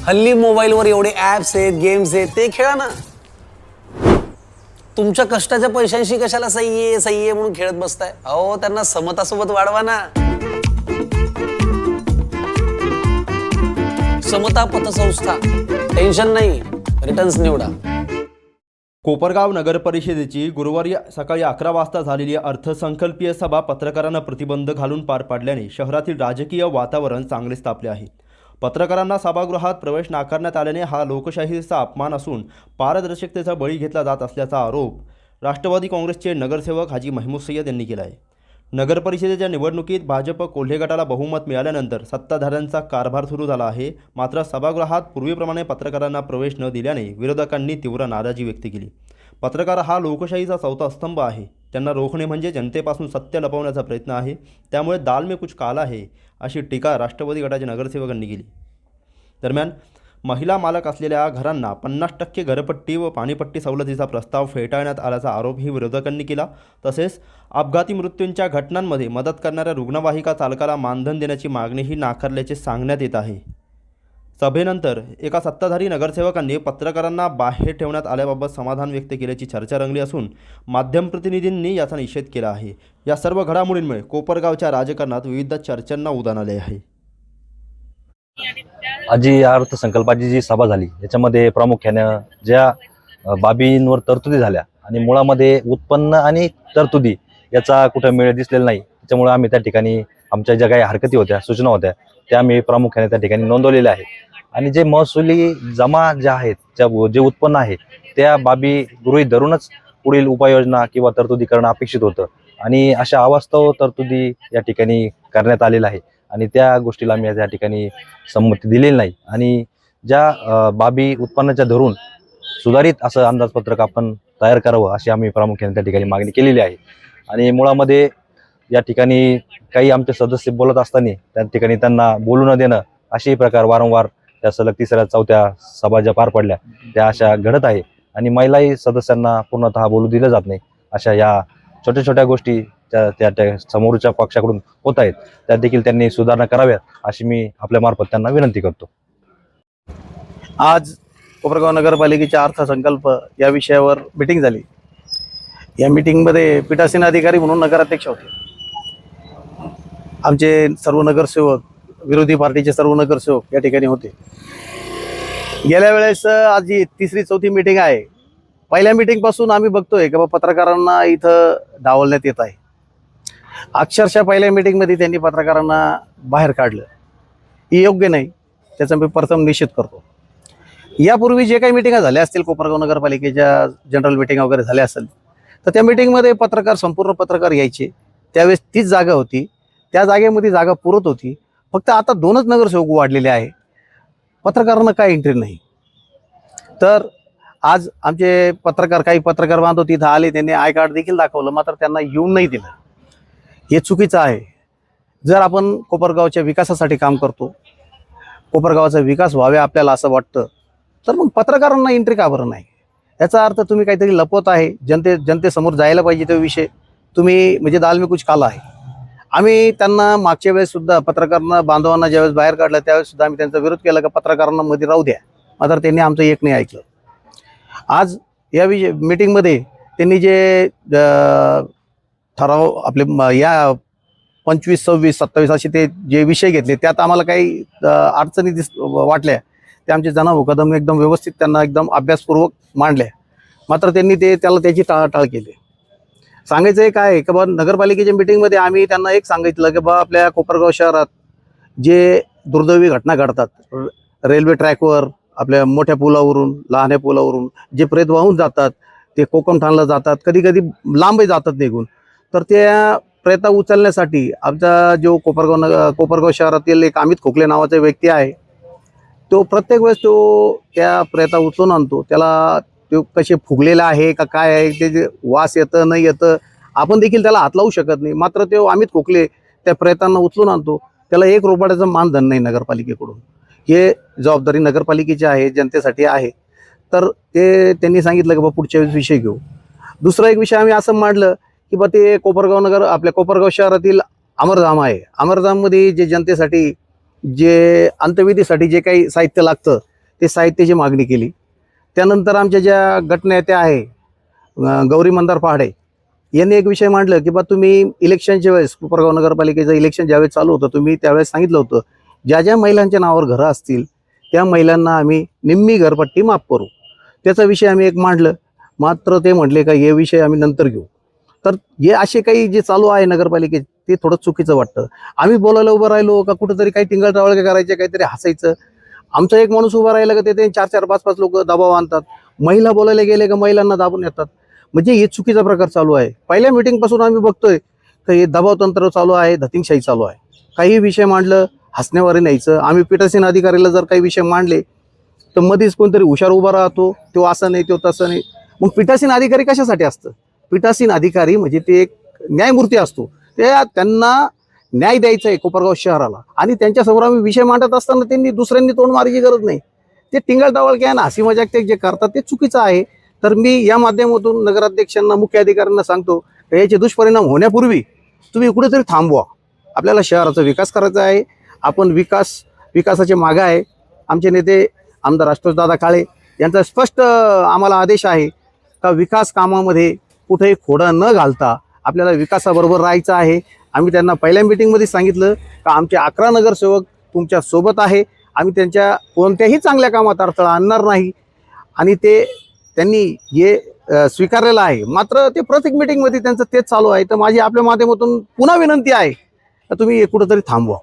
हल्ली मोबाईलवर एवढे ऍप्स आहेत, गेम्स आहेत, ते खेळा ना. तुमच्या कष्टाच्या पैशांशी कशाला सही आहे म्हणून खेळत बसताय? अहो, त्यांना समतासोबत वाढवा ना. समता पतसंस्था, टेन्शन नाही, रिटर्न्स निवडा. कोपरगाव नगर परिषदेची गुरुवारी सकाळी 11 वाजता झालेली अर्थसंकल्पीय सभा पत्रकारांना प्रतिबंध घालून पार पाडल्याने शहरातील राजकीय वातावरण चांगलेच तापले आहे. पत्रकारांना सभागृहात प्रवेश नाकारण्यात आल्याने हा लोकशाहीचा अपमान असून पारदर्शकतेचा बळी घेतला जात असल्याचा आरोप राष्ट्रवादी काँग्रेसचे नगरसेवक हाजी महमूद सय्यद यांनी केला आहे. नगर परिषदेच्या निवडणुकीत भाजप कोल्हे गटाला बहुमत मिळाल्यानंतर सत्ताधाऱ्यांचा कारभार सुरू झाला आहे. मात्र सभागृहात पूर्वीप्रमाणे पत्रकारांना प्रवेश न दिल्याने विरोधकांनी तीव्र नाराजी व्यक्त केली. पत्रकार हा लोकशाहीचा चौथा स्तंभ आहे. त्यांना रोखणे म्हणजे जनतेपासून सत्य लपवण्याचा प्रयत्न आहे. त्यामुळे दाल में कुछ काला है अशी टीका राष्ट्रवादी गटाच्या नगरसेवकांनी केली. दरम्यान महिला मालक असलेल्या घरांना 50% घरपट्टी व पाणीपट्टी सवलतीचा प्रस्ताव फेटाळण्यात आल्याचा आरोपही विरोधकांनी केला. तसेच अपघाती मृत्यूंच्या घटनांमध्ये मदत करणाऱ्या रुग्णवाहिका चालकाला मानधन देण्याची मागणीही नाकारल्याचे सांगण्यात येत आहे. सभेनंतर एका सत्ताधारी नगरसेवकांनी पत्रकारांना बाहेर ठेवण्यात आल्याबाबत समाधान व्यक्त केल्याची चर्चा रंगली असून माध्यम प्रतिनिधींनी याचा निषेध केला आहे. या सर्व घडामोडींमुळे कोपरगावच्या राजकारणात विविध चर्चांना उधाण आले आहे. आज या अर्थसंकल्पाची जी सभा झाली याच्यामध्ये प्रामुख्यानं ज्या बाबींवर तरतुदी झाल्या आणि मुळामध्ये उत्पन्न आणि तरतुदी याचा कुठं मेळ दिसलेला नाही. त्याच्यामुळे आम्ही त्या ठिकाणी आमच्या ज्या काही हरकती होत्या, सूचना होत्या, त्या आम्ही प्रामुख्याने त्या ठिकाणी नोंदवलेल्या आहेत. आणि जे महसुली जमा ज्या आहेत, जे उत्पन्न आहे, त्या बाबी गृहीत धरूनच पुढील उपाययोजना किंवा तरतुदी करणं अपेक्षित होतं. आणि अशा अवास्तव तरतुदी या ठिकाणी करण्यात आलेल्या आहे आणि त्या गोष्टीला आम्ही या ठिकाणी संमती दिलेली नाही. आणि ज्या बाबी उत्पन्नाच्या धरून सुधारित असं अंदाजपत्रक आपण तयार करावं अशी आम्ही प्रामुख्याने त्या ठिकाणी मागणी केलेली आहे. आणि मुळामध्ये या ठिकाणी काही आमचे सदस्य बोलत असताना त्या ठिकाणी त्यांना बोलू न देणं असे प्रकार वारंवार त्या सलग 3ऱ्या 4थ्या सभा ज्या पार पडल्या त्या अशा घडत आहे. आणि महिलाही सदस्यांना पूर्णतः बोलू दिलं जात नाही. अशा या छोट्या छोट्या गोष्टी त्या समोरच्या पक्षाकडून होत आहेत, त्या देखील त्यांनी सुधारणा कराव्यात अशी मी आपल्या मार्फत त्यांना विनंती करतो. आज कोपरगाव नगरपालिकेच्या अर्थसंकल्प या विषयावर मीटिंग झाली. या मीटिंगमध्ये पीठासीन अधिकारी म्हणून नगराध्यक्ष होते. आमचे सर्व नगरसेवक, विरोधी पार्टीचे सर्व नगरसेवक या ठिकाणी होते. गेल्या वेळेस आज ही 3री 4थी मीटिंग आहे. पहिल्या मीटिंगपासून आम्ही बघतोय की पत्रकारांना इथं डावलण्यात येत आहे. अक्षरशः पहिल्या मीटिंगमध्ये त्यांनी पत्रकारांना बाहेर काढलं. ही योग्य नाही, त्याचा मी प्रथम निषेध करतो. यापूर्वी जे काही मिटिंगा झाल्या असतील, कोपरगाव नगरपालिकेच्या जनरल मिटिंग वगैरे झाल्या असेल, तर त्या मिटिंगमध्ये संपूर्ण पत्रकार यायचे. त्यावेळेस तीच जागा होती, त्या जागेमध्ये जागा पुरत होती. फक्त आता 2च नगरसेवक वाढलेले आहे, पत्रकारांना काय एंट्री नाही. तर आज आमचे काही पत्रकार बांधव तिथं आले, त्यांनी आय कार्ड देखील दाखवलं, मात्र त्यांना येऊन नाही दिलं. हे चुकीचं आहे. जर आपण कोपरगावच्या विकासासाठी काम करतो, कोपरगावाचा विकास व्हावे आपल्याला असं वाटतं, तर मग पत्रकारांना एंट्री का बरं नाही? याचा अर्थ तुम्ही काहीतरी लपवत आहे. जनतेसमोर जायला पाहिजे तो विषय. तुम्ही म्हणजे दाल में कुछ काला आहे. आम्ही त्यांना मागच्या वेळेस सुद्धा पत्रकारांना बांधवांना ज्यावेळेस बाहेर काढलं त्यावेळेस सुद्धा आम्ही त्यांचा विरोध केला की पत्रकारांना मध्ये राहू द्या, मात्र त्यांनी आमचं एक नाही ऐकलं. आज या मीटिंगमध्ये त्यांनी जे ठराव आपले या 25, 26, 27 असे ते जे विषय घेतले, त्यात आम्हाला काही अडचणी वाटल्या. ते आमचे जनाभाऊ कदम एकदम व्यवस्थित त्यांना एकदम अभ्यासपूर्वक मांडल्या, मात्र त्यांनी त्याची टाळाटाळ केली. सांगायचं काय की बा, नगरपालिकेच्या मीटिंगमध्ये आम्ही त्यांना एक सांगितलं की बा, आपल्या कोपरगाव शहरात जे दुर्दैवी घटना घडतात, रेल्वे ट्रॅकवर, आपल्या मोठ्या पुलावरून, लहान्या पुलावरून जे प्रेत वाहून जातात, ते कोकमठाणला जातात, कधी कधी लांबही जातात निघून. तर त्या प्रेता उचलण्यासाठी आमचा जो कोपरगाव शहरातील एक अमित खोकले नावाचा व्यक्ती आहे, तो प्रत्येक वेळेस त्या प्रेता उचलून आणतो. त्याला तो कसे फुगलेला आहे का काय आहे, ते वास येतं नाही येतं, आपण देखील त्याला हात लावू शकत नाही. मात्र तो अमित खोकले त्या प्रेतांना उचलून आणतो. त्याला 1 रुपयाचं मानधन नाही नगरपालिकेकडून. हे जबाबदारी नगरपालिकेची आहे, जनतेसाठी आहे. तर त्यांनी सांगितलं की बा पुढच्या वेळेस विषय घेऊ. दुसरा एक विषय आम्ही असं मांडलं की बा, ते आपल्या कोपरगाव शहरातील अमरधाम आहे. अमरधाममध्ये जे जनतेसाठी जे अंत्यविधीसाठी जे काही साहित्य लागतं ते साहित्याची मागणी केली. त्यानंतर आमच्या ज्या गटनेत्या आहे गौरी मंदार पहाडे यांनी एक विषय मांडलं की बा तुम्ही इलेक्शनच्या वेळेस कोपरगाव नगरपालिकेचं इलेक्शन ज्यावेळेस चालू होतं तुम्ही त्यावेळेस सांगितलं होतं ज्या ज्या महिलांच्या नावावर घरं असतील त्या महिलांना आम्ही निम्मी घरपट्टी माफ करू. त्याचा विषय आम्ही एक मांडलं. मात्र ते म्हटले का हे विषय आम्ही नंतर घेऊ. तर हे असे काही जे चालू आहे नगरपालिकेत ते थोडं चुकीचं वाटतं. आम्ही बोलायला उभं राहिलो का कुठंतरी काही टिंगल करायचे, काहीतरी हसायचं. आमचा एक माणूस उभा राहिला का ते 4-4, 5-5 लोक दबाव आणतात. महिला बोलायला गेले का महिलांना दाबून येतात. म्हणजे हे चुकीचा प्रकार चालू आहे. पहिल्या मीटिंगपासून आम्ही बघतोय का हे दबाव तंत्र चालू आहे, धतिंगशाही चालू आहे. काही विषय मांडलं हसण्यावारे न्यायचं. आम्ही पीठासीन अधिकारीला जर काही विषय मांडले तर मध्येच कोणतरी हुशार उभा राहतो, तो असं नाही तो तसं नाही. मग पीठासीन अधिकारी कशासाठी असतं? पीठासीन अधिकारी म्हणजे ते एक न्यायमूर्ती असतो. त्यांना न्याय द्यायचा आहे कोपरगाव शहराला आणि त्यांच्यासमोर आम्ही विषय मांडत असताना त्यांनी दुसऱ्यांनी तोंड मारायची गरज नाही. ते टिंगल काय ना हसी मजाक ते जे करतात ते चुकीचं आहे. तर मी या माध्यमातून नगराध्यक्षांना मुख्य अधिकाऱ्यांना सांगतो की याचे दुष्परिणाम होण्यापूर्वी तुम्ही कुठेतरी थांबवा. आपल्याला शहराचा विकास करायचा आहे. आपण विकासाचे मागे आहे. आमचे नेते आमदार आशुतोषदादा काळे यांचा स्पष्ट आम्हाला आदेश आहे का विकास कामामध्ये कुठेही खोडं न घालता आपल्याला विकासाबरोबर राहायचं आहे. आम्ही त्यांना पहिल्या मीटिंगमध्ये सांगितलं का आमचे 11 नगरसेवक तुमच्या सोबत आहे. आम्ही त्यांच्या कोणत्याही चांगल्या कामात अडथळा आणणार नाही आणि त्यांनी हे स्वीकारलेलं आहे. मात्र ते प्रत्येक मीटिंगमध्ये त्यांचं तेच चालू आहे. तर माझी आपल्या माध्यमातून पुन्हा विनंती आहे का तुम्ही कुठंतरी थांबवा.